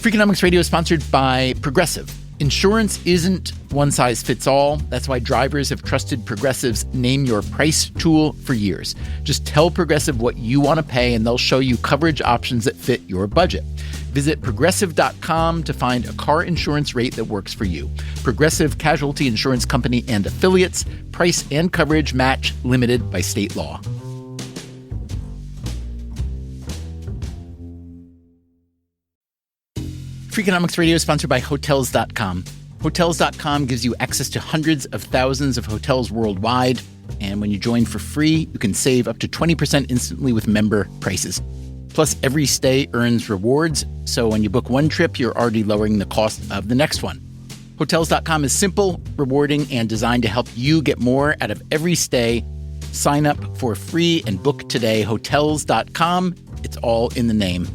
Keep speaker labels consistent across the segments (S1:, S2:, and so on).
S1: Freakonomics Radio is sponsored by Progressive. Insurance isn't one size fits all. That's why drivers have trusted Progressive's Name Your Price tool for years. Just tell Progressive what you want to pay, and they'll show you coverage options that fit your budget. Visit Progressive.com to find a car insurance rate that works for you. Progressive Casualty Insurance Company and Affiliates. Price and coverage match limited by state law. Freakonomics Radio is sponsored by Hotels.com. Hotels.com gives you access to hundreds of thousands of hotels worldwide. And when you join for free, you can save up to 20% instantly with member prices. Plus, every stay earns rewards. So when you book one trip, you're already lowering the cost of the next one. Hotels.com is simple, rewarding, and designed to help you get more out of every stay. Sign up for free and book today. Hotels.com. It's all in the name.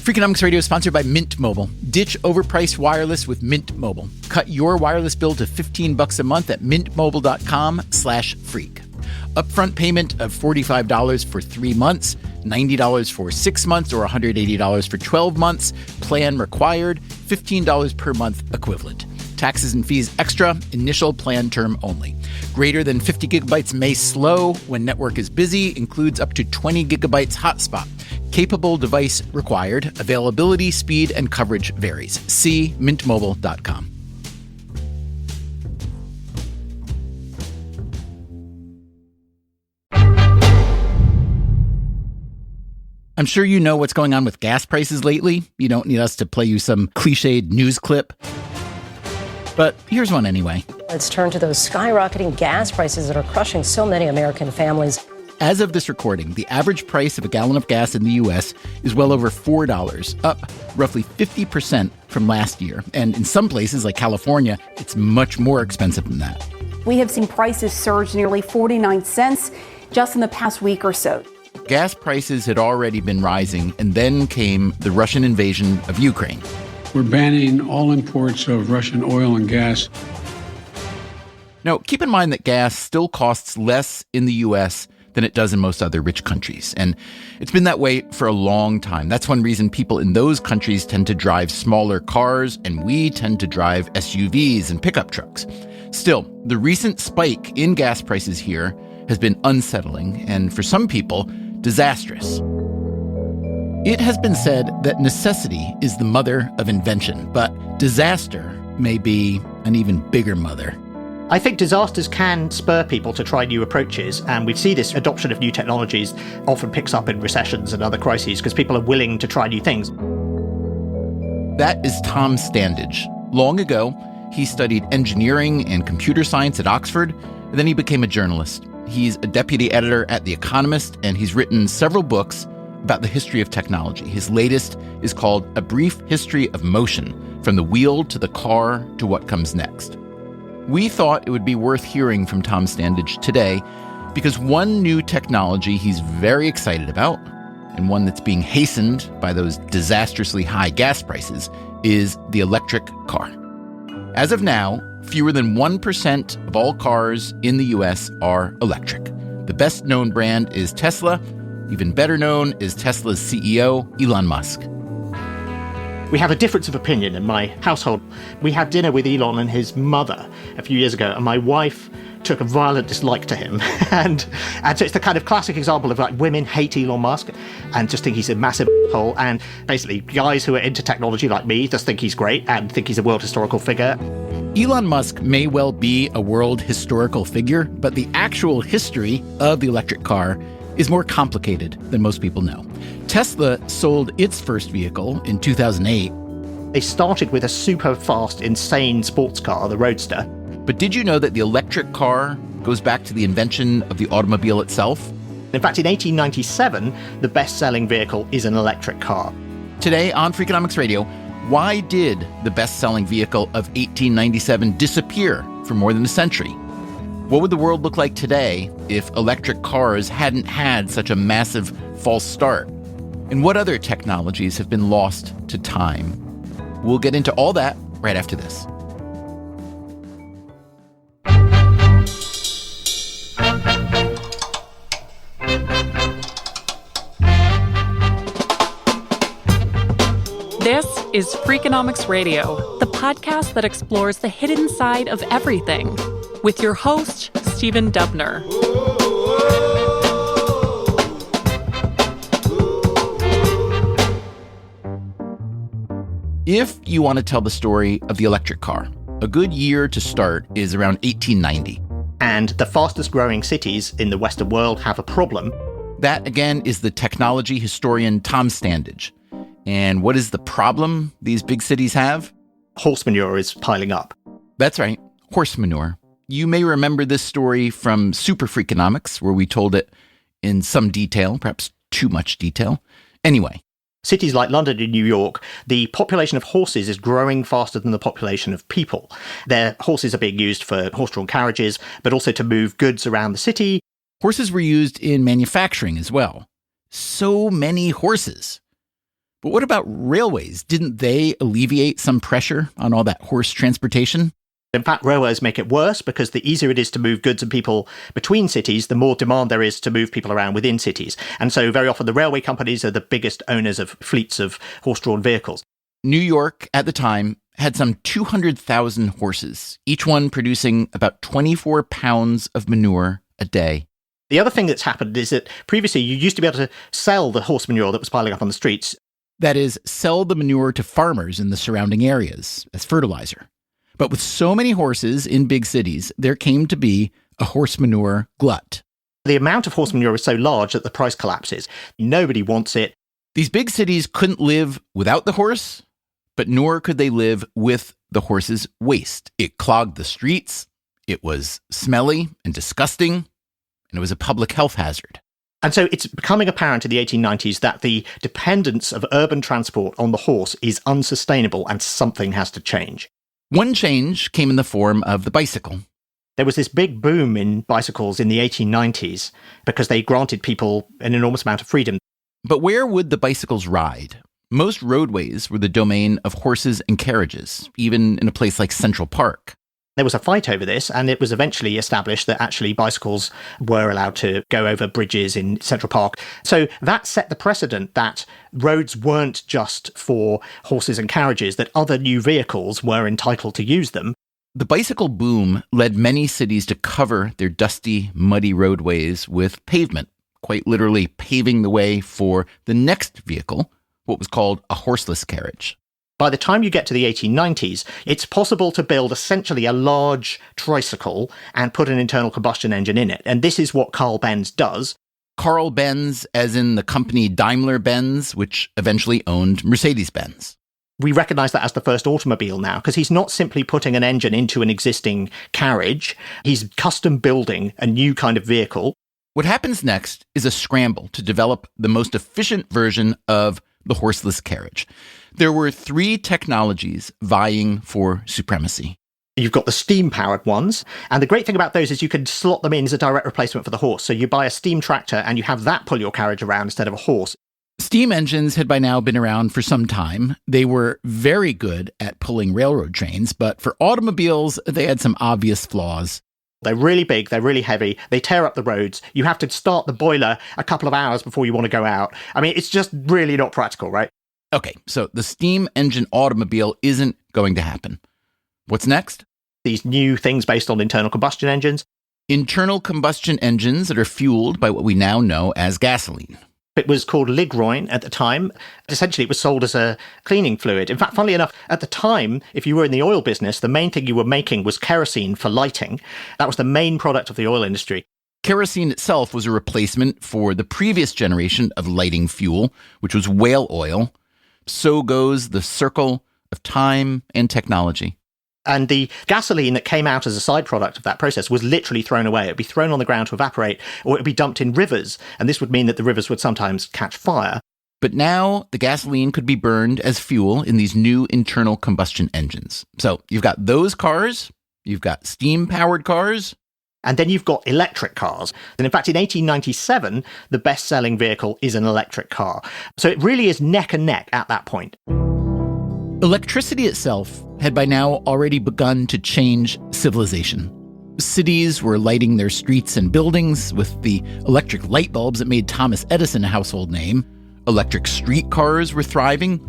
S1: Freakonomics Radio is sponsored by Mint Mobile. Ditch overpriced wireless with Mint Mobile. Cut your wireless bill to $15 a month at mintmobile.com/freak. Upfront payment of $45 for 3 months, $90 for 6 months, or $180 for 12 months. Plan required, $15 per month equivalent. Taxes and fees extra, initial plan term only. Greater than 50 gigabytes may slow when network is busy, includes up to 20 gigabytes hotspot. Capable device required. Availability, speed, and coverage varies. See mintmobile.com. I'm sure you know what's going on with gas prices lately. You don't need us to play you some cliched news clip. But here's one anyway.
S2: Let's turn to those skyrocketing gas prices that are crushing so many American families.
S1: As of this recording, the average price of a gallon of gas in the U.S. is well over $4, up roughly 50% from last year. And in some places, like California, it's much more expensive than that.
S3: We have seen prices surge nearly 49 cents just in the past week or so.
S1: Gas prices had already been rising, and then came the Russian invasion of Ukraine.
S4: We're banning all imports of Russian oil and gas.
S1: Now, keep in mind that gas still costs less in the U.S. than it does in most other rich countries. And it's been that way for a long time. That's one reason people in those countries tend to drive smaller cars, and we tend to drive SUVs and pickup trucks. Still, the recent spike in gas prices here has been unsettling, and for some people, disastrous. It has been said that necessity is the mother of invention, but disaster may be an even bigger mother.
S5: I think disasters can spur people to try new approaches, and we see this adoption of new technologies often picks up in recessions and other crises because people are willing to try new things.
S1: That is Tom Standage. Long ago, he studied engineering and computer science at Oxford, and then he became a journalist. He's a deputy editor at The Economist, and he's written several books about the history of technology. His latest is called A Brief History of Motion, From the Wheel to the Car to What Comes Next. We thought it would be worth hearing from Tom Standage today because one new technology he's very excited about, and one that's being hastened by those disastrously high gas prices, is the electric car. As of now, fewer than 1% of all cars in the U.S. are electric. The best known brand is Tesla. Even better known is Tesla's CEO, Elon Musk.
S5: We have a difference of opinion in my household. We had dinner with Elon and his mother a few years ago, and my wife took a violent dislike to him. and so it's the kind of classic example of like women hate Elon Musk and just think he's a massive hole. And basically guys who are into technology like me just think he's great and think he's a world historical figure.
S1: Elon Musk may well be a world historical figure, but the actual history of the electric car is more complicated than most people know. Tesla sold its first vehicle in 2008.
S5: They started with a super fast, insane sports car, the Roadster.
S1: But did you know that the electric car goes back to the invention of the automobile itself?
S5: In fact, in 1897, the best-selling vehicle is an electric car.
S1: Today on Freakonomics Radio, why did the best-selling vehicle of 1897 disappear for more than a century? What would the world look like today if electric cars hadn't had such a massive false start? And what other technologies have been lost to time? We'll get into all that right after this.
S6: is Freakonomics Radio, the podcast that explores the hidden side of everything, with your host, Stephen Dubner.
S1: If you want to tell the story of the electric car, a good year to start is around 1890.
S5: And the fastest growing cities in the Western world have a problem.
S1: That, again, is the technology historian Tom Standage. And what is the problem these big cities have?
S5: Horse manure is piling up.
S1: That's right, horse manure. You may remember this story from Super Freakonomics, where we told it in some detail, perhaps too much detail. Anyway.
S5: Cities like London and New York, the population of horses is growing faster than the population of people. Their horses are being used for horse-drawn carriages, but also to move goods around the city.
S1: Horses were used in manufacturing as well. So many horses. But what about railways? Didn't they alleviate some pressure on all that horse transportation?
S5: In fact, railways make it worse because the easier it is to move goods and people between cities, the more demand there is to move people around within cities. And so very often the railway companies are the biggest owners of fleets of horse-drawn vehicles.
S1: New York, at the time, had some 200,000 horses, each one producing about 24 pounds of manure a day.
S5: The other thing that's happened is that previously you used to be able to sell the horse manure that was piling up on the streets.
S1: That is, sell the manure to farmers in the surrounding areas as fertilizer. But with so many horses in big cities, there came to be a horse manure glut.
S5: The amount of horse manure is so large that the price collapses. Nobody wants it.
S1: These big cities couldn't live without the horse, but nor could they live with the horse's waste. It clogged the streets, it was smelly and disgusting, and it was a public health hazard.
S5: And so it's becoming apparent in the 1890s that the dependence of urban transport on the horse is unsustainable and something has to change.
S1: One change came in the form of the bicycle.
S5: There was this big boom in bicycles in the 1890s because they granted people an enormous amount of freedom.
S1: But where would the bicycles ride? Most roadways were the domain of horses and carriages, even in a place like Central Park.
S5: There was a fight over this, and it was eventually established that actually bicycles were allowed to go over bridges in Central Park. So that set the precedent that roads weren't just for horses and carriages, that other new vehicles were entitled to use them.
S1: The bicycle boom led many cities to cover their dusty, muddy roadways with pavement, quite literally paving the way for the next vehicle, what was called a horseless carriage.
S5: By the time you get to the 1890s, it's possible to build essentially a large tricycle and put an internal combustion engine in it. And this is what Carl Benz does.
S1: Carl Benz, as in the company Daimler-Benz, which eventually owned Mercedes-Benz.
S5: We recognize that as the first automobile now, because he's not simply putting an engine into an existing carriage. He's custom building a new kind of vehicle.
S1: What happens next is a scramble to develop the most efficient version of the horseless carriage. There were three technologies vying for supremacy.
S5: You've got the steam-powered ones, and the great thing about those is you can slot them in as a direct replacement for the horse. So you buy a steam tractor and you have that pull your carriage around instead of a horse.
S1: Steam engines had by now been around for some time. They were very good at pulling railroad trains, but for automobiles, they had some obvious flaws.
S5: They're really big, they're really heavy, they tear up the roads. You have to start the boiler a couple of hours before you want to go out. I mean, it's just really not practical, right?
S1: Okay, so the steam engine automobile isn't going to happen. What's next?
S5: These new things based on internal combustion engines.
S1: Internal combustion engines that are fueled by what we now know as gasoline.
S5: It was called Ligroin at the time. Essentially, it was sold as a cleaning fluid. In fact, funnily enough, at the time, if you were in the oil business, the main thing you were making was kerosene for lighting. That was the main product of the oil industry.
S1: Kerosene itself was a replacement for the previous generation of lighting fuel, which was whale oil. So goes the circle of time and technology.
S5: And the gasoline that came out as a side product of that process was literally thrown away. It would be thrown on the ground to evaporate, or it would be dumped in rivers. And this would mean that the rivers would sometimes catch fire.
S1: But now the gasoline could be burned as fuel in these new internal combustion engines. So you've got those cars, you've got steam-powered cars.
S5: And then you've got electric cars. And in fact, in 1897, the best-selling vehicle is an electric car. So it really is neck and neck at that point.
S1: Electricity itself had by now already begun to change civilization. Cities were lighting their streets and buildings with the electric light bulbs that made Thomas Edison a household name. Electric streetcars were thriving.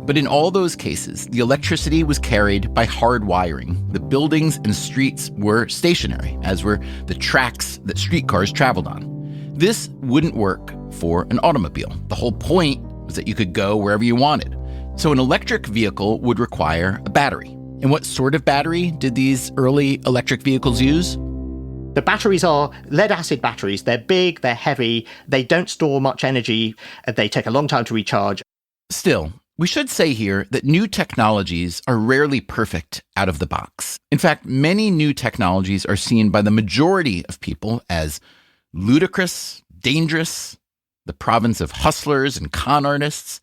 S1: But in all those cases, the electricity was carried by hard wiring. The buildings and streets were stationary, as were the tracks that streetcars traveled on. This wouldn't work for an automobile. The whole point was that you could go wherever you wanted. So an electric vehicle would require a battery. And what sort of battery did these early electric vehicles use?
S5: The batteries are lead-acid batteries. They're big, they're heavy, they don't store much energy, they take a long time to recharge.
S1: Still, we should say here that new technologies are rarely perfect out of the box. In fact, many new technologies are seen by the majority of people as ludicrous, dangerous, the province of hustlers and con artists.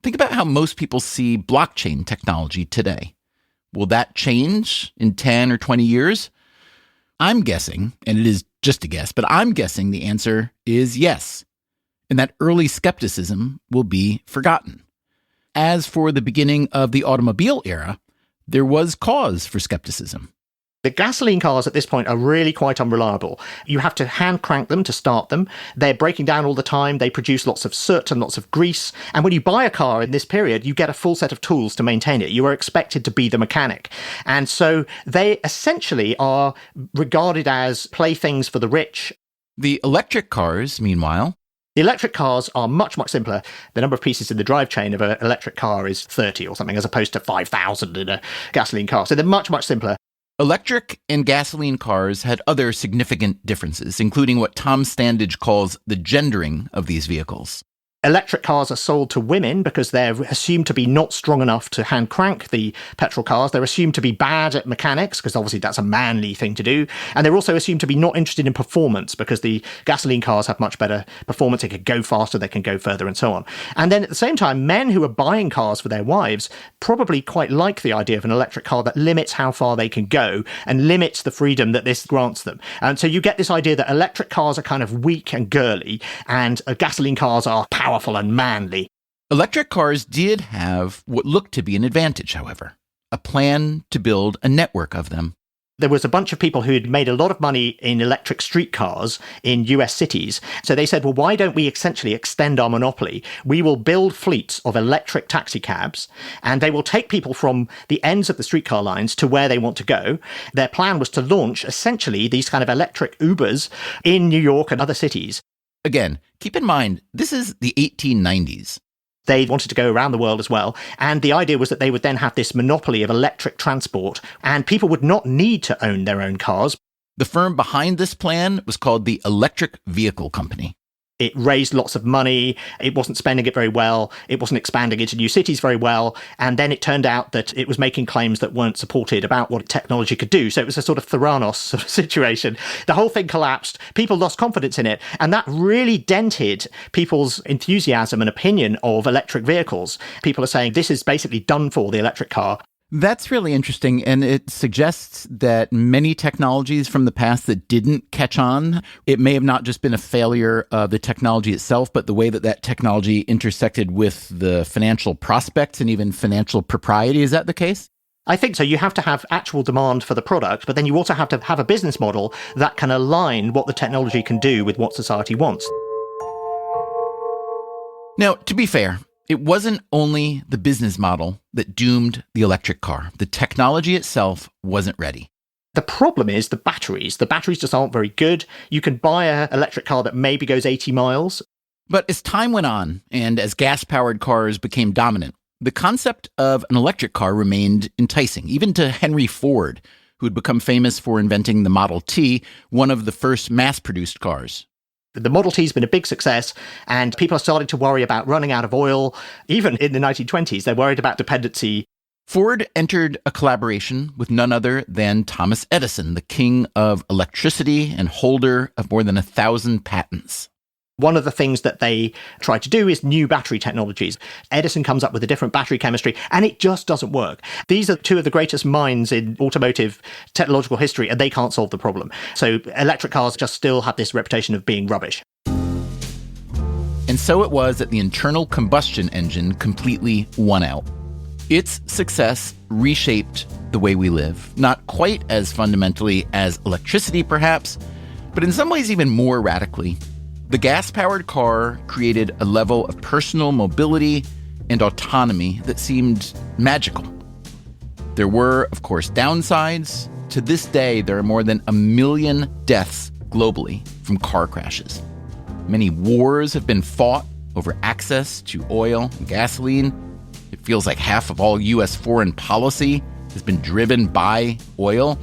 S1: Think about how most people see blockchain technology today. Will that change in 10 or 20 years? I'm guessing, and it is just a guess, but I'm guessing the answer is yes. And that early skepticism will be forgotten. As for the beginning of the automobile era, there was cause for skepticism.
S5: The gasoline cars at this point are really quite unreliable. You have to hand crank them to start them. They're breaking down all the time. They produce lots of soot and lots of grease. And when you buy a car in this period, you get a full set of tools to maintain it. You are expected to be the mechanic. And so they essentially are regarded as playthings for the rich.
S1: The electric cars, meanwhile,
S5: the electric cars are much, much simpler. The number of pieces in the drive chain of an electric car is 30 or something, as opposed to 5,000 in a gasoline car. So they're much, much simpler.
S1: Electric and gasoline cars had other significant differences, including what Tom Standage calls the gendering of these vehicles.
S5: Electric cars are sold to women because they're assumed to be not strong enough to hand crank the petrol cars. They're assumed to be bad at mechanics because obviously that's a manly thing to do. And they're also assumed to be not interested in performance because the gasoline cars have much better performance. They can go faster, they can go further and so on. And then at the same time, men who are buying cars for their wives probably quite like the idea of an electric car that limits how far they can go and limits the freedom that this grants them. And so you get this idea that electric cars are kind of weak and girly and gasoline cars are powerful and manly.
S1: Electric cars did have what looked to be an advantage, however, a plan to build a network of them.
S5: There was a bunch of people who'd made a lot of money in electric streetcars in US cities. So they said, well, why don't we essentially extend our monopoly? We will build fleets of electric taxi cabs, and they will take people from the ends of the streetcar lines to where they want to go. Their plan was to launch essentially these kind of electric Ubers in New York and other cities.
S1: Again, keep in mind, this is the 1890s.
S5: They wanted to go around the world as well. And the idea was that they would then have this monopoly of electric transport, and people would not need to own their own cars.
S1: The firm behind this plan was called the Electric Vehicle Company.
S5: It raised lots of money. It wasn't spending it very well. It wasn't expanding into new cities very well. And then it turned out that it was making claims that weren't supported about what technology could do. So it was a sort of Theranos sort of situation. The whole thing collapsed. People lost confidence in it. And that really dented people's enthusiasm and opinion of electric vehicles. People are saying this is basically done for, the electric car.
S1: That's really interesting, and it suggests that many technologies from the past that didn't catch on, it may have not just been a failure of the technology itself, but the way that that technology intersected with the financial prospects and even financial propriety. Is that the case?
S5: I think so. You have to have actual demand for the product, but then you also have to have a business model that can align what the technology can do with what society wants.
S1: Now, to be fair, it wasn't only the business model that doomed the electric car. The technology itself wasn't ready.
S5: The problem is the batteries. The batteries just aren't very good. You can buy an electric car that maybe goes 80 miles.
S1: But as time went on, and as gas-powered cars became dominant, the concept of an electric car remained enticing, even to Henry Ford, who had become famous for inventing the Model T, one of the first mass-produced cars.
S5: The Model T has been a big success, and people are starting to worry about running out of oil. Even in the 1920s, they're worried about dependency.
S1: Ford entered a collaboration with none other than Thomas Edison, the king of electricity and holder of more than 1,000 patents.
S5: One of the things that they try to do is new battery technologies. Edison comes up with a different battery chemistry, and it just doesn't work. These are two of the greatest minds in automotive technological history, and they can't solve the problem. So electric cars just still have this reputation of being rubbish.
S1: And so it was that the internal combustion engine completely won out. Its success reshaped the way we live, not quite as fundamentally as electricity, perhaps, but in some ways even more radically. The gas-powered car created a level of personal mobility and autonomy that seemed magical. There were, of course, downsides. To this day, there are more than 1 million deaths globally from car crashes. Many wars have been fought over access to oil and gasoline. It feels like half of all U.S. foreign policy has been driven by oil.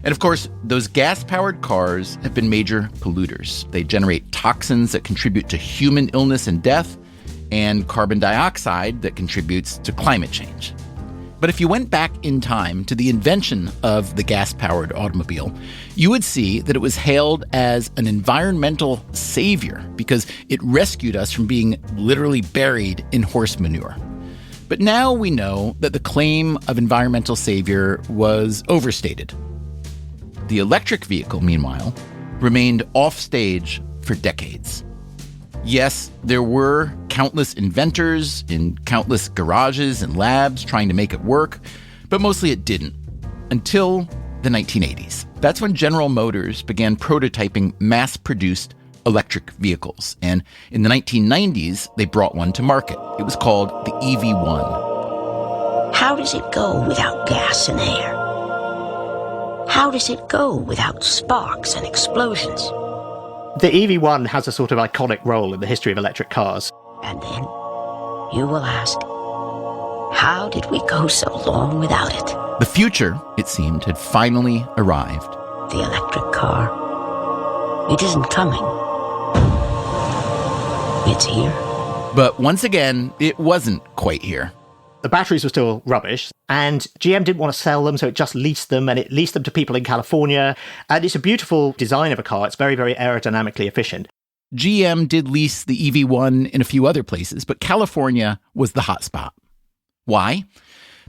S1: And of course, those gas-powered cars have been major polluters. They generate toxins that contribute to human illness and death, and carbon dioxide that contributes to climate change. But if you went back in time to the invention of the gas-powered automobile, you would see that it was hailed as an environmental savior because it rescued us from being literally buried in horse manure. But now we know that the claim of environmental savior was overstated. The electric vehicle, meanwhile, remained off-stage for decades. Yes, there were countless inventors in countless garages and labs trying to make it work, but mostly it didn't, until the 1980s. That's when General Motors began prototyping mass-produced electric vehicles, and in the 1990s, they brought one to market. It was called the EV1.
S7: How does it go without gas and air? How does it go without sparks and explosions?
S5: The EV1 has a sort of iconic role in the history of electric cars.
S7: And then you will ask, how did we go so long without it?
S1: The future, it seemed, had finally arrived.
S7: The electric car. It isn't coming. It's here.
S1: But once again, it wasn't quite here.
S5: The batteries were still rubbish, and GM didn't want to sell them, so it just leased them, and it leased them to people in California. And it's a beautiful design of a car. It's very, very aerodynamically efficient.
S1: GM did lease the EV1 in a few other places, but California was the hot spot. Why?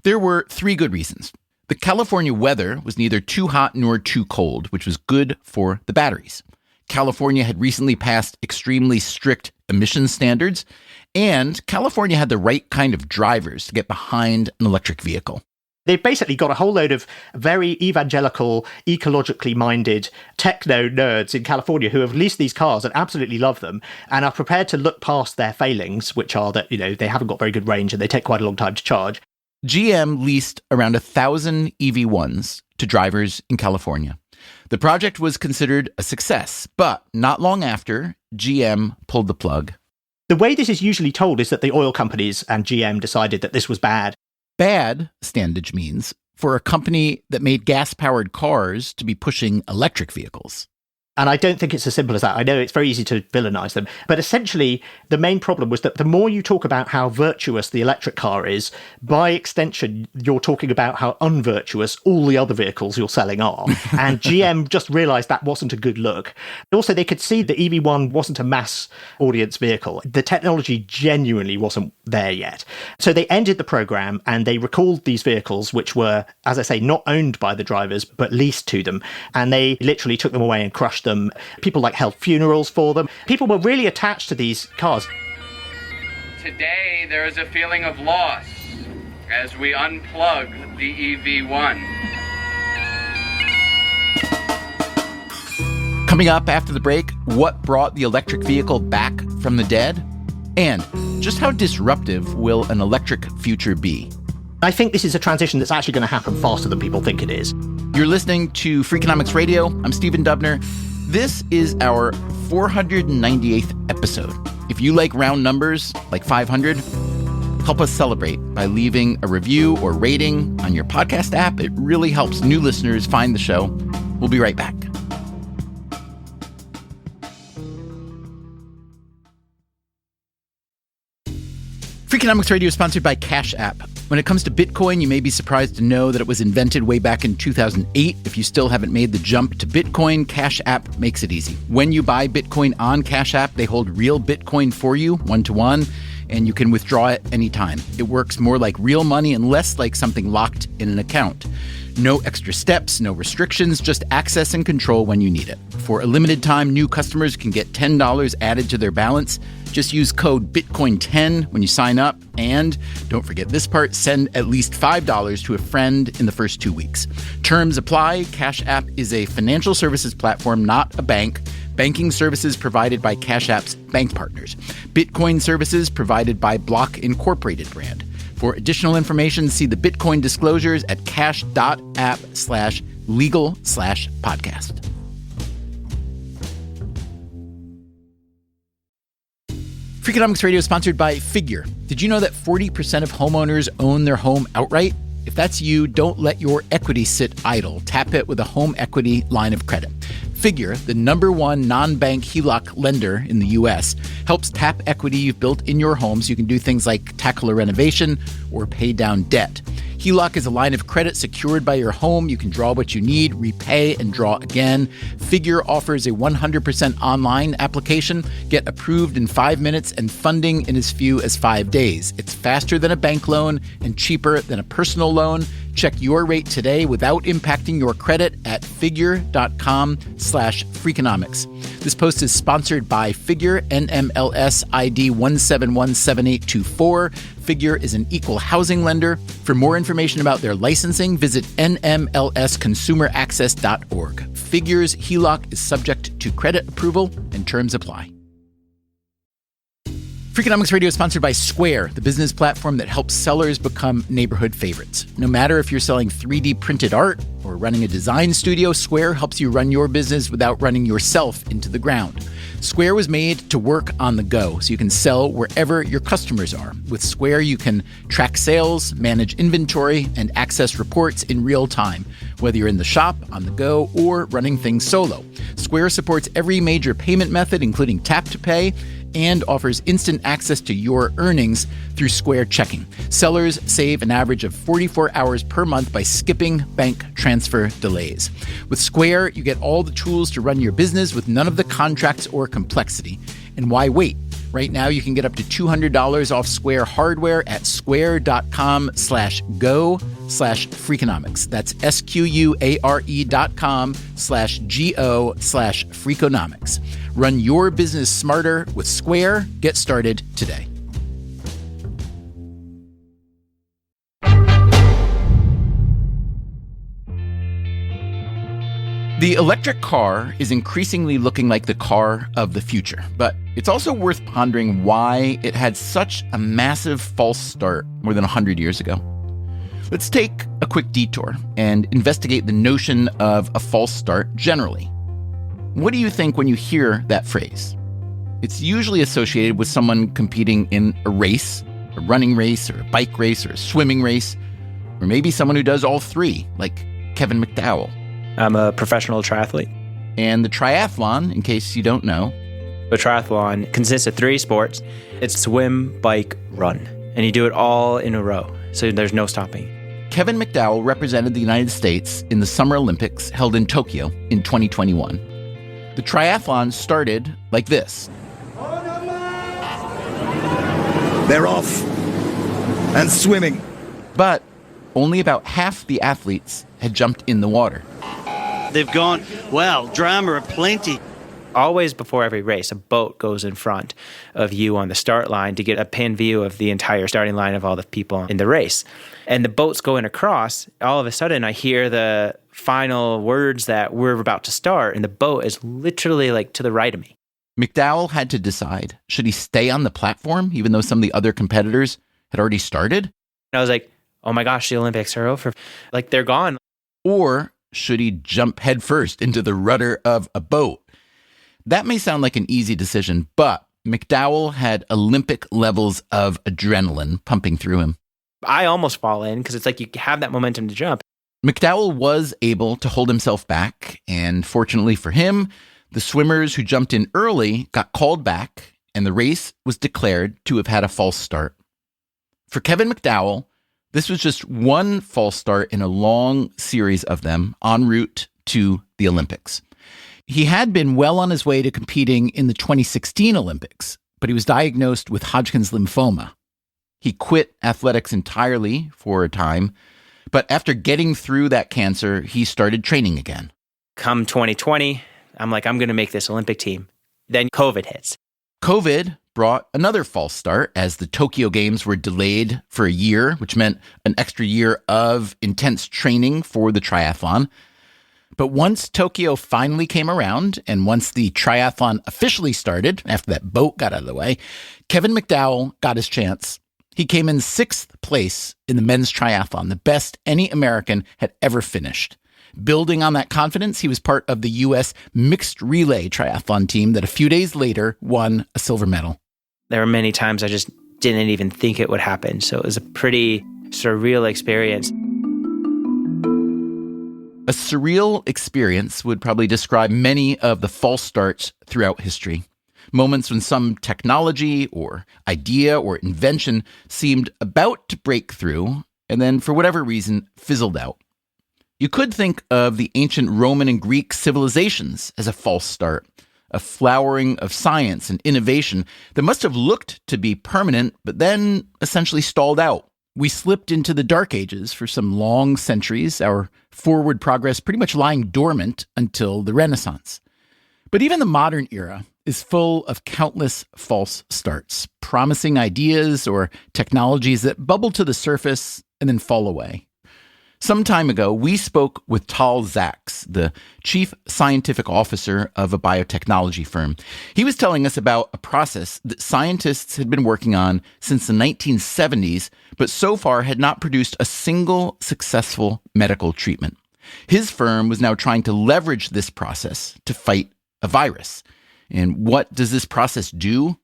S1: There were 3 good reasons. The California weather was neither too hot nor too cold, which was good for the batteries. California had recently passed extremely strict emissions standards, and California had the right kind of drivers to get behind an electric vehicle.
S5: They've basically got a whole load of very evangelical, ecologically minded techno nerds in California who have leased these cars and absolutely love them and are prepared to look past their failings, which are that, they haven't got very good range and they take quite a long time to charge.
S1: GM leased around 1,000 EV1s to drivers in California. The project was considered a success, but not long after, GM pulled the plug.
S5: The way this is usually told is that the oil companies and GM decided that this was bad.
S1: Bad, standage means, for a company that made gas-powered cars to be pushing electric vehicles.
S5: And I don't think it's as simple as that. I know it's very easy to villainize them. But essentially, the main problem was that the more you talk about how virtuous the electric car is, by extension, you're talking about how unvirtuous all the other vehicles you're selling are. And GM just realized that wasn't a good look. Also, they could see the EV1 wasn't a mass audience vehicle. The technology genuinely wasn't there yet. So they ended the program and they recalled these vehicles, which were, as I say, not owned by the drivers, but leased to them. And they literally took them away and crushed them. People held funerals for them. People were really attached to these cars.
S8: Today there is a feeling of loss as we unplug the EV1.
S1: Coming up after the break, what brought the electric vehicle back from the dead? And just how disruptive will an electric future be?
S5: I think this is a transition that's actually going to happen faster than people think it is.
S1: You're listening to Freakonomics Radio. I'm Stephen Dubner. This is our 498th episode. If you like round numbers, like 500, help us celebrate by leaving a review or rating on your podcast app. It really helps new listeners find the show. We'll be right back. Freakonomics Radio is sponsored by Cash App. When it comes to Bitcoin, you may be surprised to know that it was invented way back in 2008. If you still haven't made the jump to Bitcoin, Cash App makes it easy. When you buy Bitcoin on Cash App, they hold real Bitcoin for you, 1-to-1, and you can withdraw it anytime. It works more like real money and less like something locked in an account. No extra steps, no restrictions, just access and control when you need it. For a limited time, new customers can get $10 added to their balance. Just use code BITCOIN10 when you sign up. And don't forget this part, send at least $5 to a friend in the first 2 weeks. Terms apply. Cash App is a financial services platform, not a bank. Banking services provided by Cash App's bank partners. Bitcoin services provided by Block Incorporated brand. For additional information, see the Bitcoin disclosures at cash.app/legal/podcast. Freakonomics Radio is sponsored by Figure. Did you know that 40% of homeowners own their home outright? If that's you, don't let your equity sit idle. Tap it with a home equity line of credit. Figure, the #1 non-bank HELOC lender in the U.S., helps tap equity you've built in your home so you can do things like tackle a renovation or pay down debt. HELOC is a line of credit secured by your home. You can draw what you need, repay, and draw again. Figure offers a 100% online application. Get approved in 5 minutes and funding in as few as 5 days. It's faster than a bank loan and cheaper than a personal loan. Check your rate today without impacting your credit at figure.com/Freakonomics. This post is sponsored by Figure, NMLS ID 1717824. Figure is an equal housing lender. For more information about their licensing, visit nmlsconsumeraccess.org. Figure's HELOC is subject to credit approval and terms apply. Freakonomics Radio is sponsored by Square, the business platform that helps sellers become neighborhood favorites. No matter if you're selling 3D printed art or running a design studio, Square helps you run your business without running yourself into the ground. Square was made to work on the go, so you can sell wherever your customers are. With Square, you can track sales, manage inventory, and access reports in real time, whether you're in the shop, on the go, or running things solo. Square supports every major payment method, including tap to pay, and offers instant access to your earnings through Square Checking. Sellers save an average of 44 hours per month by skipping bank transfer delays. With Square, you get all the tools to run your business with none of the contracts or complexity. And why wait? Right now, you can get up to $200 off Square hardware at square.com/go/Freakonomics. That's SQUARE.com/GO/Freakonomics. Run your business smarter with Square. Get started today. The electric car is increasingly looking like the car of the future, but it's also worth pondering why it had such a massive false start more than 100 years ago. Let's take a quick detour and investigate the notion of a false start generally. What do you think when you hear that phrase? It's usually associated with someone competing in a race, a running race, or a bike race, or a swimming race, or maybe someone who does all three, like Kevin McDowell.
S9: I'm a professional triathlete.
S1: And the triathlon, in case you don't know.
S9: The triathlon consists of 3 sports. It's swim, bike, run. And you do it all in a row, so there's no stopping.
S1: Kevin McDowell represented the United States in the Summer Olympics held in Tokyo in 2021. The triathlon started like this.
S10: They're off and swimming.
S1: But only about half the athletes had jumped in the water.
S11: They've gone, well, drama aplenty.
S9: Always before every race, a boat goes in front of you on the start line to get a pan view of the entire starting line of all the people in the race. And the boat's going across. All of a sudden, I hear the final words that we're about to start, and the boat is literally like to the right of me.
S1: McDowell had to decide, should he stay on the platform, even though some of the other competitors had already started?
S9: And I was like, oh my gosh, the Olympics are over. Like, they're gone.
S1: Or should he jump headfirst into the rudder of a boat? That may sound like an easy decision, but McDowell had Olympic levels of adrenaline pumping through him.
S9: I almost fall in because it's like you have that momentum to jump.
S1: McDowell was able to hold himself back, and fortunately for him, the swimmers who jumped in early got called back, and the race was declared to have had a false start. For Kevin McDowell, this was just one false start in a long series of them en route to the Olympics. He had been well on his way to competing in the 2016 Olympics, but he was diagnosed with Hodgkin's lymphoma. He quit athletics entirely for a time, but after getting through that cancer, he started training again.
S9: Come 2020, I'm like, I'm going to make this Olympic team. Then COVID hits.
S1: COVID brought another false start as the Tokyo Games were delayed for a year, which meant an extra year of intense training for the triathlon. But once Tokyo finally came around, and once the triathlon officially started, after that boat got out of the way, Kevin McDowell got his chance. He came in 6th place in the men's triathlon, the best any American had ever finished. Building on that confidence, he was part of the U.S. mixed relay triathlon team that a few days later won a silver medal.
S9: There were many times I just didn't even think it would happen. So it was a pretty surreal experience.
S1: A surreal experience would probably describe many of the false starts throughout history. Moments when some technology or idea or invention seemed about to break through and then, for whatever reason, fizzled out. You could think of the ancient Roman and Greek civilizations as a false start, a flowering of science and innovation that must have looked to be permanent, but then essentially stalled out. We slipped into the Dark Ages for some long centuries, our forward progress pretty much lying dormant until the Renaissance. But even the modern era is full of countless false starts, promising ideas or technologies that bubble to the surface and then fall away. Some time ago, we spoke with Tal Zaks, the chief scientific officer of a biotechnology firm. He was telling us about a process that scientists had been working on since the 1970s, but so far had not produced a single successful medical treatment. His firm was now trying to leverage this process to fight a virus. And what does this process do?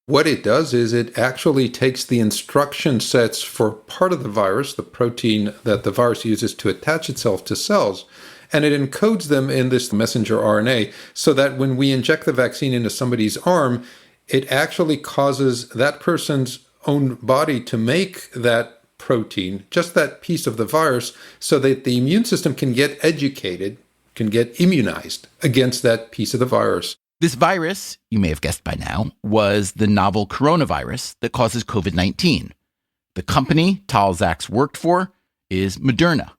S12: What it does is it actually takes the instruction sets for part of the virus, the protein that the virus uses to attach itself to cells, and it encodes them in this messenger RNA so that when we inject the vaccine into somebody's arm, it actually causes that person's own body to make that protein, just that piece of the virus, so that the immune system can get educated, can get immunized against that piece of the virus.
S1: This virus, you may have guessed by now, was the novel coronavirus that causes COVID-19. The company Tal Zaks worked for is Moderna.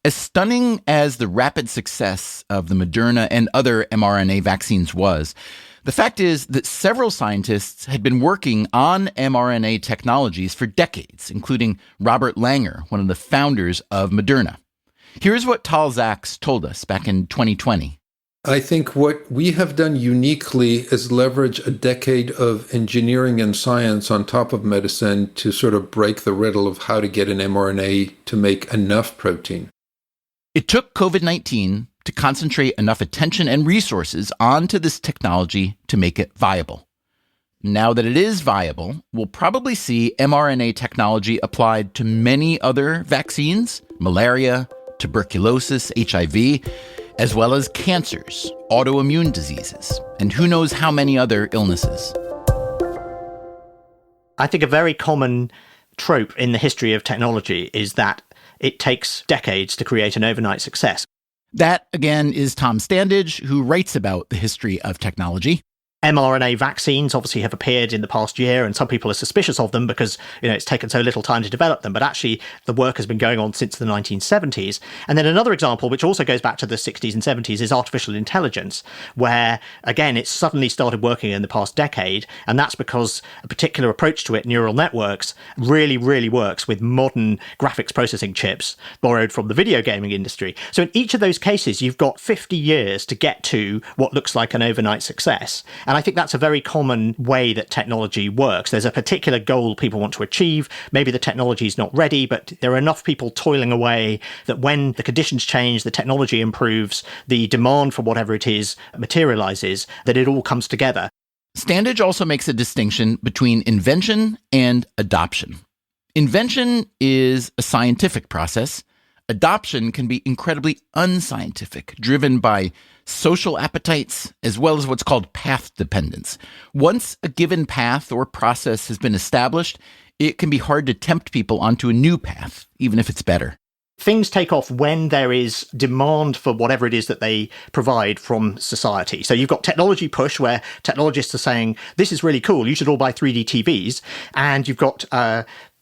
S1: As stunning as the rapid success of the Moderna and other mRNA vaccines was, the fact is that several scientists had been working on mRNA technologies for decades, including Robert Langer, one of the founders of Moderna. Here's what Tal Zaks told us back in 2020.
S12: I think what we have done uniquely is leverage a decade of engineering and science on top of medicine to sort of break the riddle of how to get an mRNA to make enough protein.
S1: It took COVID-19 to concentrate enough attention and resources onto this technology to make it viable. Now that it is viable, we'll probably see mRNA technology applied to many other vaccines, malaria, tuberculosis, HIV, as well as cancers, autoimmune diseases, and who knows how many other illnesses.
S5: I think a very common trope in the history of technology is that it takes decades to create an overnight success.
S1: That, again, is Tom Standage, who writes about the history of technology.
S5: mRNA vaccines obviously have appeared in the past year, and some people are suspicious of them because, it's taken so little time to develop them. But actually, the work has been going on since the 1970s. And then another example, which also goes back to the 60s and 70s, is artificial intelligence, where, again, it's suddenly started working in the past decade. And that's because a particular approach to it, neural networks, really, really works with modern graphics processing chips borrowed from the video gaming industry. So in each of those cases, you've got 50 years to get to what looks like an overnight success. And I think that's a very common way that technology works. There's a particular goal people want to achieve. Maybe the technology is not ready, but there are enough people toiling away that when the conditions change, the technology improves, the demand for whatever it is materializes, that it all comes together.
S1: Standage also makes a distinction between invention and adoption. Invention is a scientific process. Adoption can be incredibly unscientific, driven by social appetites, as well as what's called path dependence. Once a given path or process has been established, it can be hard to tempt people onto a new path, even if it's better.
S5: Things take off when there is demand for whatever it is that they provide from society. So you've got technology push, where technologists are saying, this is really cool, you should all buy 3D TVs. And you've got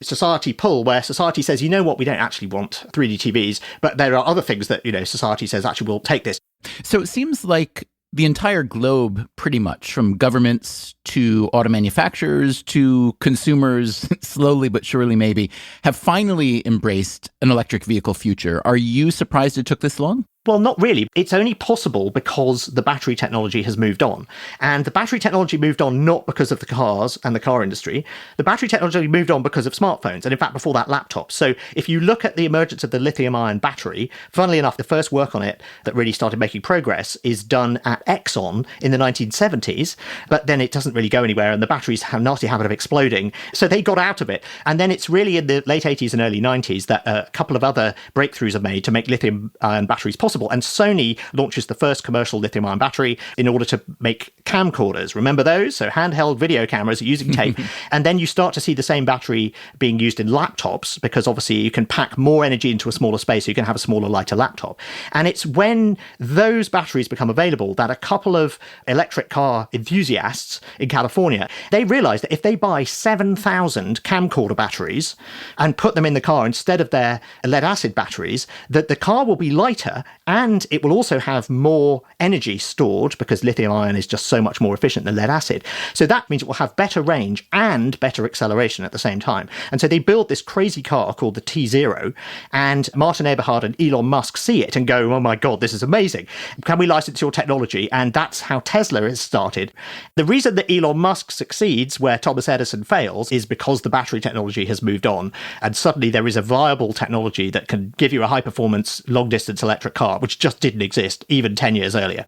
S5: society pull, where society says, you know what, we don't actually want 3D TVs, but there are other things that, society says, actually, we'll take this.
S1: So it seems like the entire globe, pretty much, from governments to auto manufacturers to consumers, slowly but surely maybe, have finally embraced an electric vehicle future. Are you surprised it took this long?
S5: Well, not really. It's only possible because the battery technology has moved on. And the battery technology moved on not because of the cars and the car industry. The battery technology moved on because of smartphones. And in fact, before that, laptops. So if you look at the emergence of the lithium-ion battery, funnily enough, the first work on it that really started making progress is done at Exxon in the 1970s. But then it doesn't really go anywhere. And the batteries have a nasty habit of exploding. So they got out of it. And then it's really in the late 80s and early 90s that a couple of other breakthroughs are made to make lithium-ion batteries possible. And Sony launches the first commercial lithium-ion battery in order to make camcorders. Remember those? So handheld video cameras using tape. And then you start to see the same battery being used in laptops because obviously you can pack more energy into a smaller space. So you can have a smaller, lighter laptop. And it's when those batteries become available that a couple of electric car enthusiasts in California, they realized that if they buy 7,000 camcorder batteries and put them in the car instead of their lead-acid batteries, that the car will be lighter and it will also have more energy stored because lithium ion is just so much more efficient than lead acid. So that means it will have better range and better acceleration at the same time. And so they build this crazy car called the T0, and Martin Eberhard and Elon Musk see it and go, oh my God, this is amazing. Can we license your technology? And that's how Tesla has started. The reason that Elon Musk succeeds where Thomas Edison fails is because the battery technology has moved on. And suddenly there is a viable technology that can give you a high performance, long distance electric car, which just didn't exist even 10 years earlier.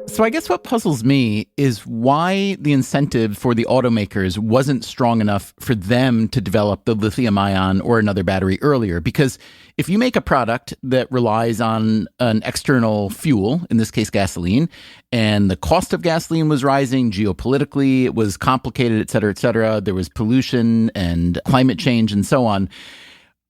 S1: So I guess what puzzles me is why the incentive for the automakers wasn't strong enough for them to develop the lithium ion or another battery earlier. Because if you make a product that relies on an external fuel, in this case gasoline, and the cost of gasoline was rising geopolitically, it was complicated, et cetera, there was pollution and climate change and so on,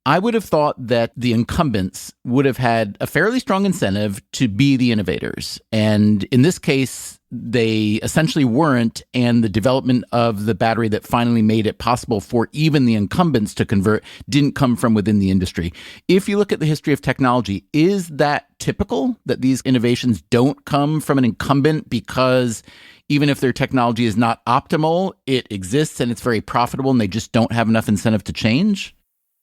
S1: I would have thought that the incumbents would have had a fairly strong incentive to be the innovators. And in this case, they essentially weren't. And the development of the battery that finally made it possible for even the incumbents to convert didn't come from within the industry. If you look at the history of technology, is that typical that these innovations don't come from an incumbent because even if their technology is not optimal, it exists and it's very profitable and they just don't have enough incentive to change?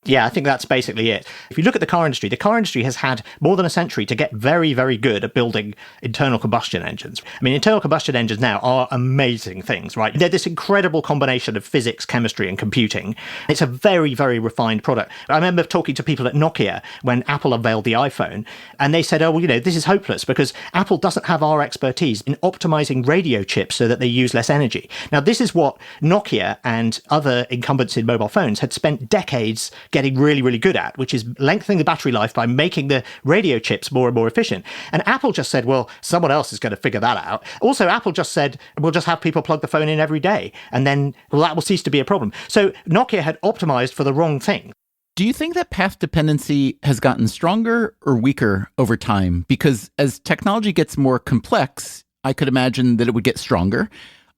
S5: Yeah, I think that's basically it. If you look at the car industry has had more than a century to get very, very good at building internal combustion engines. I mean, internal combustion engines now are amazing things, right? They're this incredible combination of physics, chemistry, and computing. It's a very, very refined product. I remember talking to people at Nokia when Apple unveiled the iPhone, and they said, oh, well, this is hopeless because Apple doesn't have our expertise in optimizing radio chips so that they use less energy. Now, this is what Nokia and other incumbents in mobile phones had spent decades getting really, really good at, which is lengthening the battery life by making the radio chips more and more efficient. And Apple just said, well, someone else is going to figure that out. Also, Apple just said, we'll just have people plug the phone in every day. And then, well, that will cease to be a problem. So Nokia had optimized for the wrong thing.
S1: Do you think that path dependency has gotten stronger or weaker over time? Because as technology gets more complex, I could imagine that it would get stronger.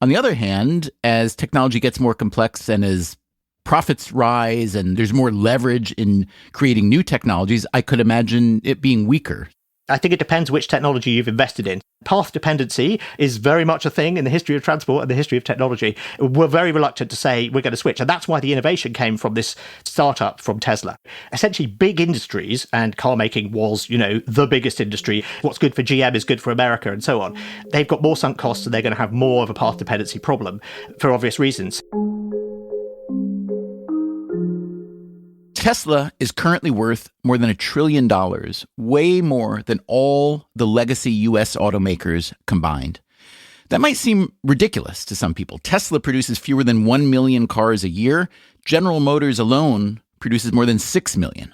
S1: On the other hand, as technology gets more complex and as profits rise and there's more leverage in creating new technologies, I could imagine it being weaker.
S5: I think it depends which technology you've invested in. Path dependency is very much a thing in the history of transport and the history of technology. We're very reluctant to say we're going to switch. And that's why the innovation came from this startup from Tesla. Essentially, big industries, and car making was, the biggest industry. What's good for GM is good for America and so on. They've got more sunk costs and they're going to have more of a path dependency problem for obvious reasons.
S1: Tesla is currently worth more than $1 trillion, way more than all the legacy U.S. automakers combined. That might seem ridiculous to some people. Tesla produces fewer than 1 million cars a year. General Motors alone produces more than 6 million.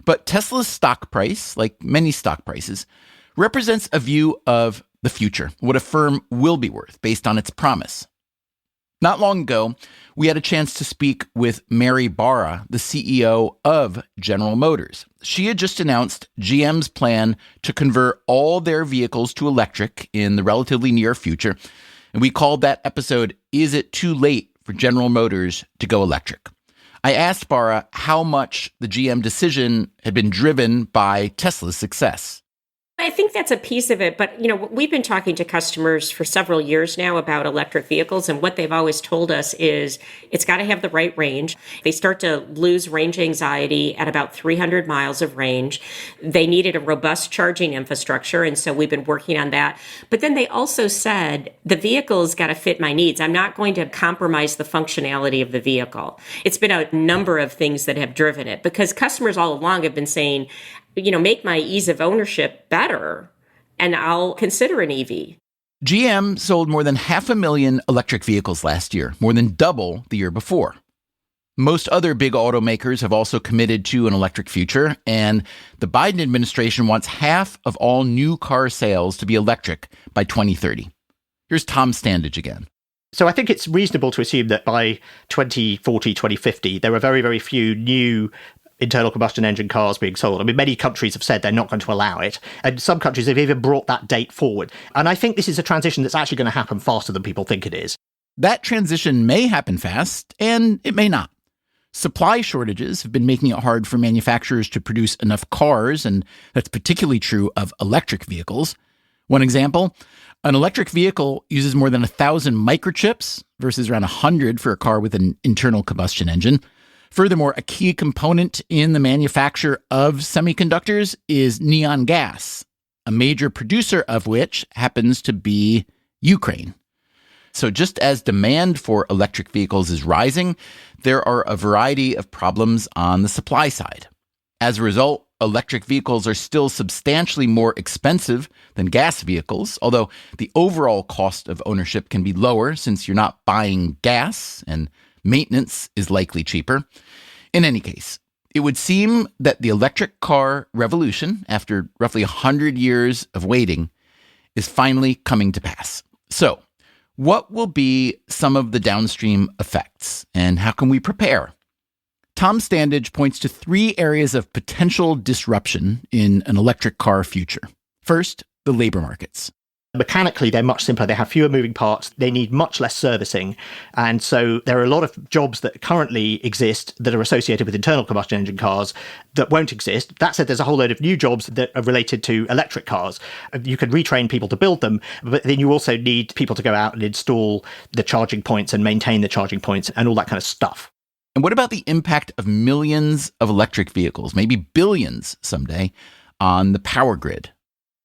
S1: But Tesla's stock price, like many stock prices, represents a view of the future, what a firm will be worth based on its promise. Not long ago, we had a chance to speak with Mary Barra, the CEO of General Motors. She had just announced GM's plan to convert all their vehicles to electric in the relatively near future. And we called that episode, Is It Too Late for General Motors to Go Electric? I asked Barra how much the GM decision had been driven by Tesla's success.
S13: I think that's a piece of it. But, we've been talking to customers for several years now about electric vehicles. And what they've always told us is it's got to have the right range. They start to lose range anxiety at about 300 miles of range. They needed a robust charging infrastructure. And so we've been working on that. But then they also said the vehicle's got to fit my needs. I'm not going to compromise the functionality of the vehicle. It's been a number of things that have driven it because customers all along have been saying, make my ease of ownership better, and I'll consider an EV.
S1: GM sold more than 500,000 electric vehicles last year, more than double the year before. Most other big automakers have also committed to an electric future, and the Biden administration wants half of all new car sales to be electric by 2030. Here's Tom Standage again.
S5: So I think it's reasonable to assume that by 2040, 2050, there are very, very few new internal combustion engine cars being sold. I mean, many countries have said they're not going to allow it. And some countries have even brought that date forward. And I think this is a transition that's actually going to happen faster than people think it is.
S1: That transition may happen fast, and it may not. Supply shortages have been making it hard for manufacturers to produce enough cars, and that's particularly true of electric vehicles. One example, an electric vehicle uses more than 1,000 microchips versus around 100 for a car with an internal combustion engine. Furthermore, a key component in the manufacture of semiconductors is neon gas, a major producer of which happens to be Ukraine. So just as demand for electric vehicles is rising, there are a variety of problems on the supply side. As a result, electric vehicles are still substantially more expensive than gas vehicles, although the overall cost of ownership can be lower since you're not buying gas and maintenance is likely cheaper. In any case, it would seem that the electric car revolution, after roughly 100 years of waiting, is finally coming to pass. So, what will be some of the downstream effects, and how can we prepare? Tom Standage points to 3 areas of potential disruption in an electric car future. First, the labor markets.
S5: Mechanically, they're much simpler. They have fewer moving parts. They need much less servicing. And so there are a lot of jobs that currently exist that are associated with internal combustion engine cars that won't exist. That said, there's a whole load of new jobs that are related to electric cars. You can retrain people to build them, but then you also need people to go out and install the charging points and maintain the charging points and all that kind of stuff.
S1: And what about the impact of millions of electric vehicles, maybe billions someday, on the power grid?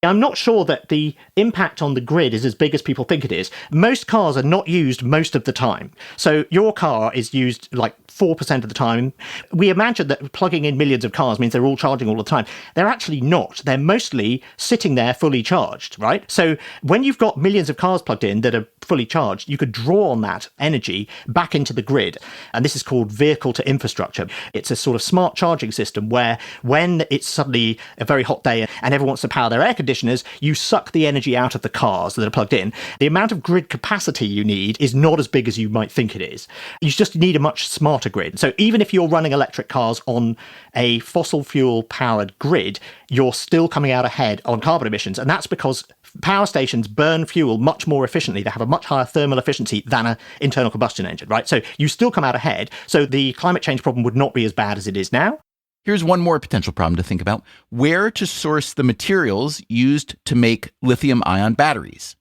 S5: I'm not sure that the impact on the grid is as big as people think it is. Most cars are not used most of the time. So your car is used like 4% of the time. We imagine that plugging in millions of cars means they're all charging all the time. They're actually not. They're mostly sitting there fully charged, right? So when you've got millions of cars plugged in that are fully charged, you could draw on that energy back into the grid. And this is called vehicle to infrastructure. It's a sort of smart charging system where when it's suddenly a very hot day and everyone wants to power their air conditioners, you suck the energy out of the cars that are plugged in. The amount of grid capacity you need is not as big as you might think it is. You just need a much smarter grid. So even if you're running electric cars on a fossil fuel powered grid, you're still coming out ahead on carbon emissions. And that's because power stations burn fuel much more efficiently. They have a much higher thermal efficiency than an internal combustion engine, right? So you still come out ahead. So the climate change problem would not be as bad as it is now.
S1: Here's one more potential problem to think about: where to source the materials used to make lithium-ion batteries.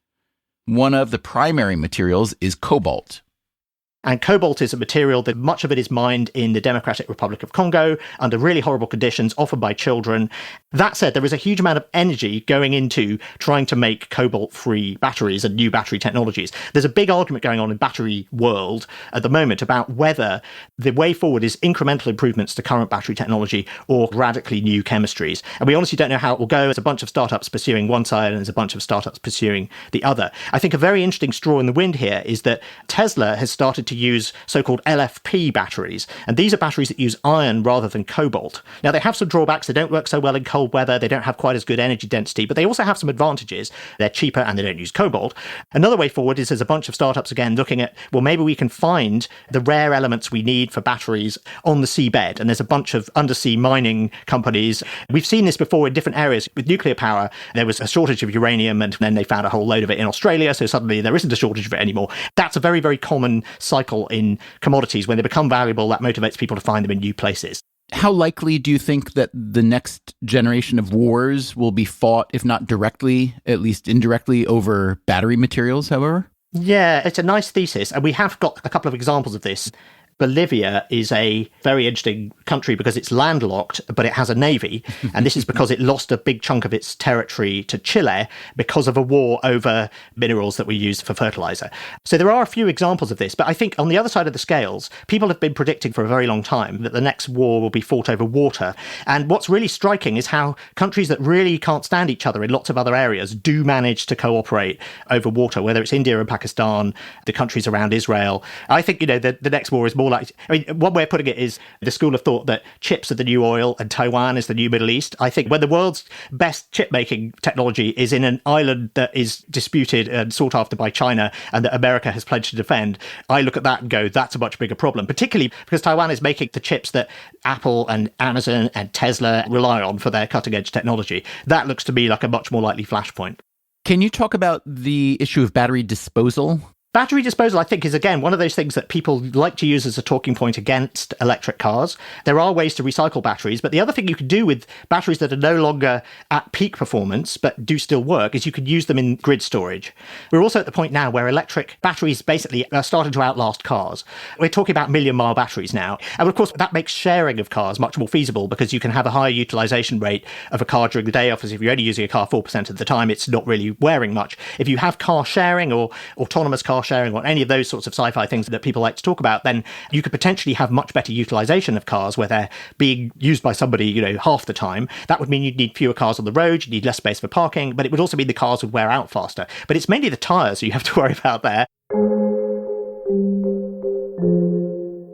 S1: One of the primary materials is cobalt.
S5: And cobalt is a material that much of it is mined in the Democratic Republic of Congo under really horrible conditions, often by children. That said, there is a huge amount of energy going into trying to make cobalt-free batteries and new battery technologies. There's a big argument going on in battery world at the moment about whether the way forward is incremental improvements to current battery technology or radically new chemistries. And we honestly don't know how it will go. There's a bunch of startups pursuing one side and there's a bunch of startups pursuing the other. I think a very interesting straw in the wind here is that Tesla has started to use so-called LFP batteries. And these are batteries that use iron rather than cobalt. Now, they have some drawbacks. They don't work so well in cold weather. They don't have quite as good energy density, but they also have some advantages. They're cheaper and they don't use cobalt. Another way forward is there's a bunch of startups, again, looking at, well, maybe we can find the rare elements we need for batteries on the seabed. And there's a bunch of undersea mining companies. We've seen this before in different areas. With nuclear power, there was a shortage of uranium, and then they found a whole load of it in Australia. So suddenly there isn't a shortage of it anymore. That's a very, very common cycle in commodities. When they become valuable, that motivates people to find them in new places.
S1: How likely do you think that the next generation of wars will be fought, if not directly, at least indirectly, over battery materials, however?
S5: Yeah, it's a nice thesis. And we have got a couple of examples of this. Bolivia is a very interesting country because it's landlocked, but it has a navy. And this is because it lost a big chunk of its territory to Chile because of a war over minerals that we use for fertilizer. So there are a few examples of this. But I think on the other side of the scales, people have been predicting for a very long time that the next war will be fought over water. And what's really striking is how countries that really can't stand each other in lots of other areas do manage to cooperate over water, whether it's India and Pakistan, the countries around Israel. I think, the next war is more like, one way of putting it is the school of thought that chips are the new oil and Taiwan is the new Middle East. I think when the world's best chip-making technology is in an island that is disputed and sought after by China and that America has pledged to defend, I look at that and go, that's a much bigger problem, particularly because Taiwan is making the chips that Apple and Amazon and Tesla rely on for their cutting-edge technology. That looks to me like a much more likely flashpoint.
S1: Can you talk about the issue of battery disposal?
S5: Battery disposal, I think, is, again, one of those things that people like to use as a talking point against electric cars. There are ways to recycle batteries, but the other thing you can do with batteries that are no longer at peak performance but do still work is you could use them in grid storage. We're also at the point now where electric batteries basically are starting to outlast cars. We're talking about million-mile batteries now. And, of course, that makes sharing of cars much more feasible because you can have a higher utilization rate of a car during the day. Obviously, if you're only using a car 4% of the time, it's not really wearing much. If you have car sharing or autonomous car sharing or any of those sorts of sci-fi things that people like to talk about, then you could potentially have much better utilization of cars where they're being used by somebody, half the time. That would mean you'd need fewer cars on the road, you'd need less space for parking, but it would also mean the cars would wear out faster. But it's mainly the tyres you have to worry about there.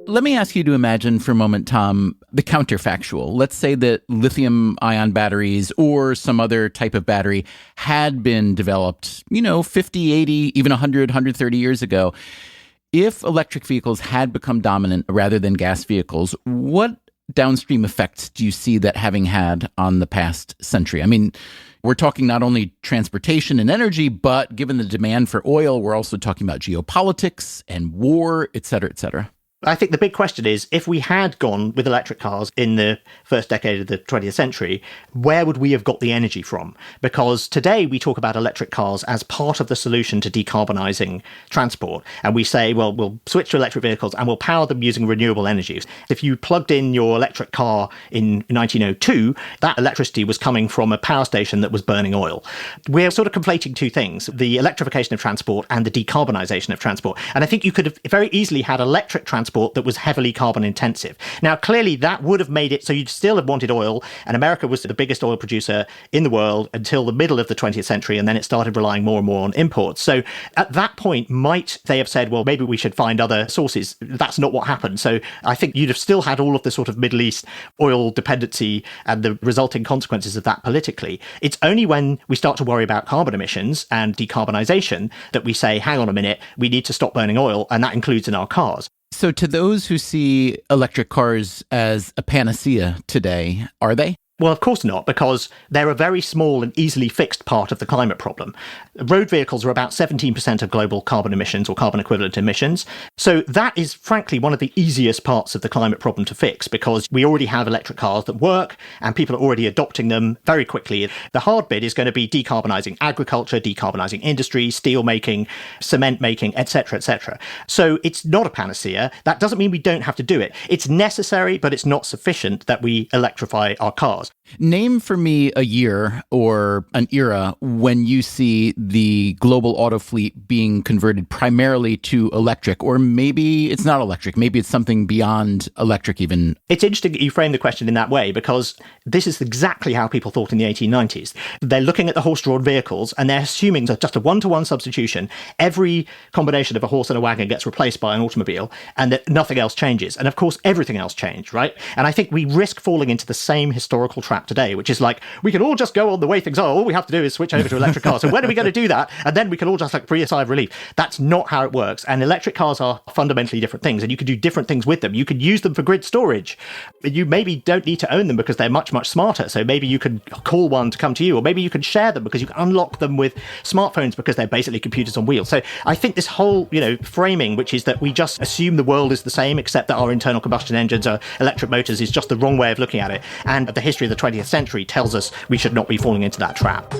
S1: Let me ask you to imagine for a moment, Tom, the counterfactual. Let's say that lithium-ion batteries or some other type of battery had been developed, 50, 80, even 100, 130 years ago. If electric vehicles had become dominant rather than gas vehicles, what downstream effects do you see that having had on the past century? I mean, we're talking not only transportation and energy, but given the demand for oil, we're also talking about geopolitics and war, et cetera, et cetera.
S5: I think the big question is, if we had gone with electric cars in the first decade of the 20th century, where would we have got the energy from? Because today we talk about electric cars as part of the solution to decarbonising transport. And we say, well, we'll switch to electric vehicles and we'll power them using renewable energies. If you plugged in your electric car in 1902, that electricity was coming from a power station that was burning oil. We're sort of conflating two things, the electrification of transport and the decarbonisation of transport. And I think you could have very easily had electric transport that was heavily carbon intensive. Now, clearly that would have made it so you'd still have wanted oil, and America was the biggest oil producer in the world until the middle of the 20th century, and then it started relying more and more on imports. So at that point, might they have said, well, maybe we should find other sources? That's not what happened. So I think you'd have still had all of the sort of Middle East oil dependency and the resulting consequences of that politically. It's only when we start to worry about carbon emissions and decarbonisation that we say, hang on a minute, we need to stop burning oil, and that includes in our cars.
S1: So to those who see electric cars as a panacea today, are they?
S5: Well, of course not, because they're a very small and easily fixed part of the climate problem. Road vehicles are about 17% of global carbon emissions or carbon equivalent emissions. So that is, frankly, one of the easiest parts of the climate problem to fix, because we already have electric cars that work and people are already adopting them very quickly. The hard bit is going to be decarbonising agriculture, decarbonising industry, steel making, cement making, etc., etc. So it's not a panacea. That doesn't mean we don't have to do it. It's necessary, but it's not sufficient that we electrify our cars.
S1: Name for me a year or an era when you see the global auto fleet being converted primarily to electric, or maybe it's not electric, maybe it's something beyond electric even.
S5: It's interesting that you frame the question in that way, because this is exactly how people thought in the 1890s. They're looking at the horse-drawn vehicles and they're assuming that just a one-to-one substitution, every combination of a horse and a wagon gets replaced by an automobile and that nothing else changes. And of course, everything else changed, right? And I think we risk falling into the same historical trap trap today, which is like, we can all just go on the way things are. All we have to do is switch over to electric cars. So when are we going to do that? And then we can all just like breathe a sigh of relief. That's not how it works. And electric cars are fundamentally different things, and you can do different things with them. You can use them for grid storage. You maybe don't need to own them because they're much, much smarter. So maybe you can call one to come to you, or maybe you can share them because you can unlock them with smartphones because they're basically computers on wheels. So I think this whole, framing, which is that we just assume the world is the same, except that our internal combustion engines are electric motors, is just the wrong way of looking at it. And the history of the 20th century tells us we should not be falling into that trap.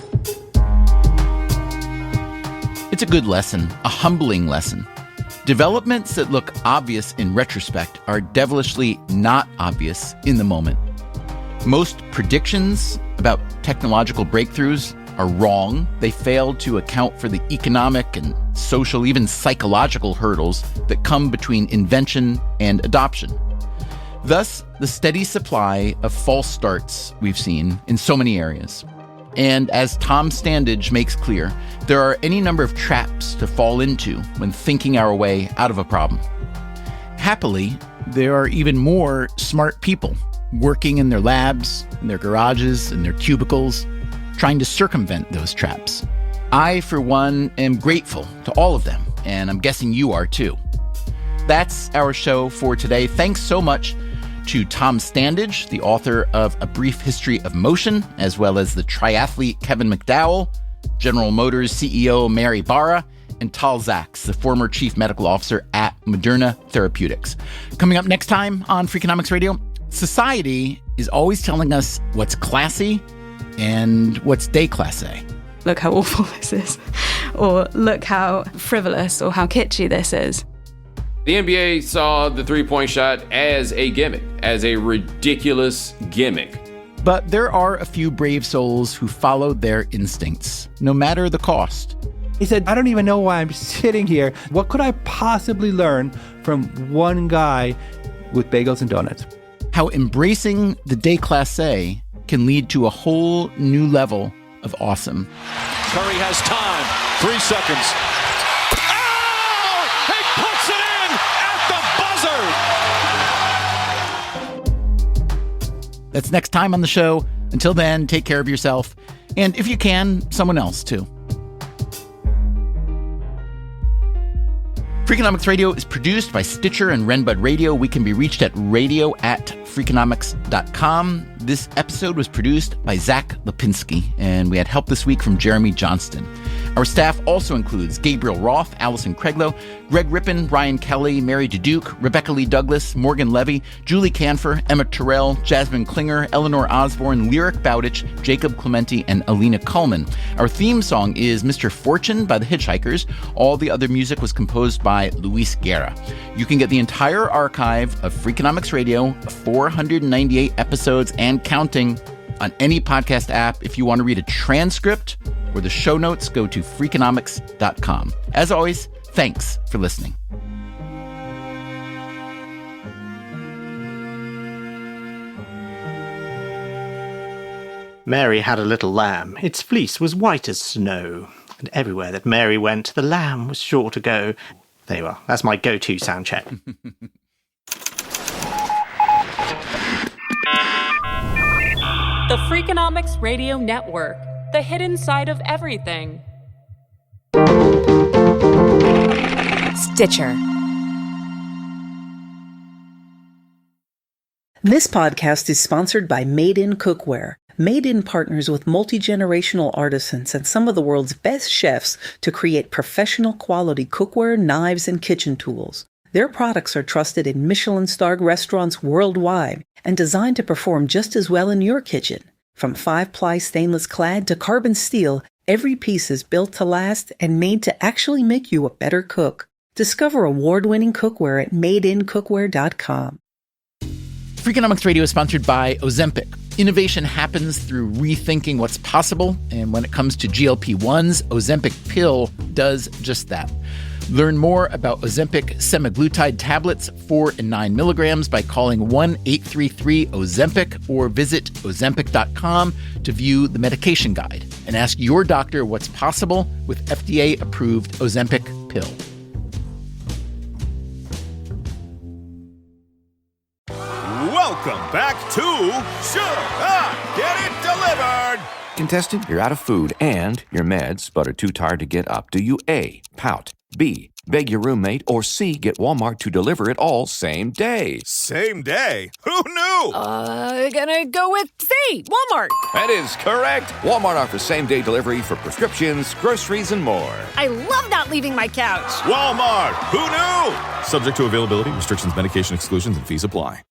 S1: It's a good lesson, a humbling lesson. Developments that look obvious in retrospect are devilishly not obvious in the moment. Most predictions about technological breakthroughs are wrong. They fail to account for the economic and social, even psychological hurdles that come between invention and adoption. Thus, the steady supply of false starts we've seen in so many areas. And as Tom Standage makes clear, there are any number of traps to fall into when thinking our way out of a problem. Happily, there are even more smart people working in their labs, in their garages, in their cubicles, trying to circumvent those traps. I, for one, am grateful to all of them, and I'm guessing you are too. That's our show for today. Thanks so much to Tom Standage, the author of A Brief History of Motion, as well as the triathlete Kevin McDowell, General Motors CEO Mary Barra, and Tal Zaks, the former chief medical officer at Moderna Therapeutics. Coming up next time on Freakonomics Radio, society is always telling us what's classy and what's déclassé.
S14: Look how awful this is, or look how frivolous or how kitschy this is.
S15: The NBA saw the three-point shot as a gimmick, as a ridiculous gimmick.
S1: But there are a few brave souls who followed their instincts, no matter the cost.
S16: He said, I don't even know why I'm sitting here. What could I possibly learn from one guy with bagels and donuts?
S1: How embracing the déclassé can lead to a whole new level of awesome.
S17: Curry has time. 3 seconds.
S1: That's next time on the show. Until then, take care of yourself. And if you can, someone else too. Freakonomics Radio is produced by Stitcher and Renbud Radio. We can be reached at radio@freakonomics.com. This episode was produced by Zach Lipinski, and we had help this week from Jeremy Johnston. Our staff also includes Gabriel Roth, Allison Craiglow, Greg Rippin, Ryan Kelly, Mary Duduke, Rebecca Lee Douglas, Morgan Levy, Julie Canfer, Emma Terrell, Jasmine Klinger, Eleanor Osborne, Lyric Bowditch, Jacob Clementi, and Alina Kuhlman. Our theme song is Mr. Fortune by the Hitchhikers. All the other music was composed by Luis Guerra. You can get the entire archive of Freakonomics Radio, 498 episodes and counting, on any podcast app. If you want to read a transcript or the show notes, go to Freakonomics.com. As always, thanks for listening.
S5: Mary had a little lamb. Its fleece was white as snow. And everywhere that Mary went, the lamb was sure to go. There you are. That's my go-to sound check.
S6: The Freakonomics Radio Network, the hidden side of everything.
S18: Stitcher. This podcast is sponsored by Made In Cookware. Made In partners with multi-generational artisans and some of the world's best chefs to create professional quality cookware, knives, and kitchen tools. Their products are trusted in Michelin-starred restaurants worldwide and designed to perform just as well in your kitchen. From 5-ply stainless clad to carbon steel, every piece is built to last and made to actually make you a better cook. Discover award-winning cookware at madeincookware.com.
S1: Freakonomics Radio is sponsored by Ozempic. Innovation happens through rethinking what's possible, and when it comes to GLP-1s, Ozempic pill does just that. Learn more about Ozempic semaglutide tablets, 4 and 9 milligrams, by calling 1-833-OZEMPIC or visit Ozempic.com to view the medication guide and ask your doctor what's possible with FDA-approved Ozempic pill.
S19: Welcome back to Sure, Get It Delivered!
S20: Contestant, you're out of food and your meds, but are too tired to get up. Do you A, pout, B, beg your roommate, or C, get Walmart to deliver it all same day?
S19: Same day? Who knew?
S21: Gonna go with C, Walmart.
S20: That is correct. Walmart offers same-day delivery for prescriptions, groceries, and more.
S21: I love not leaving my couch.
S19: Walmart, who knew? Subject to availability, restrictions, medication exclusions, and fees apply.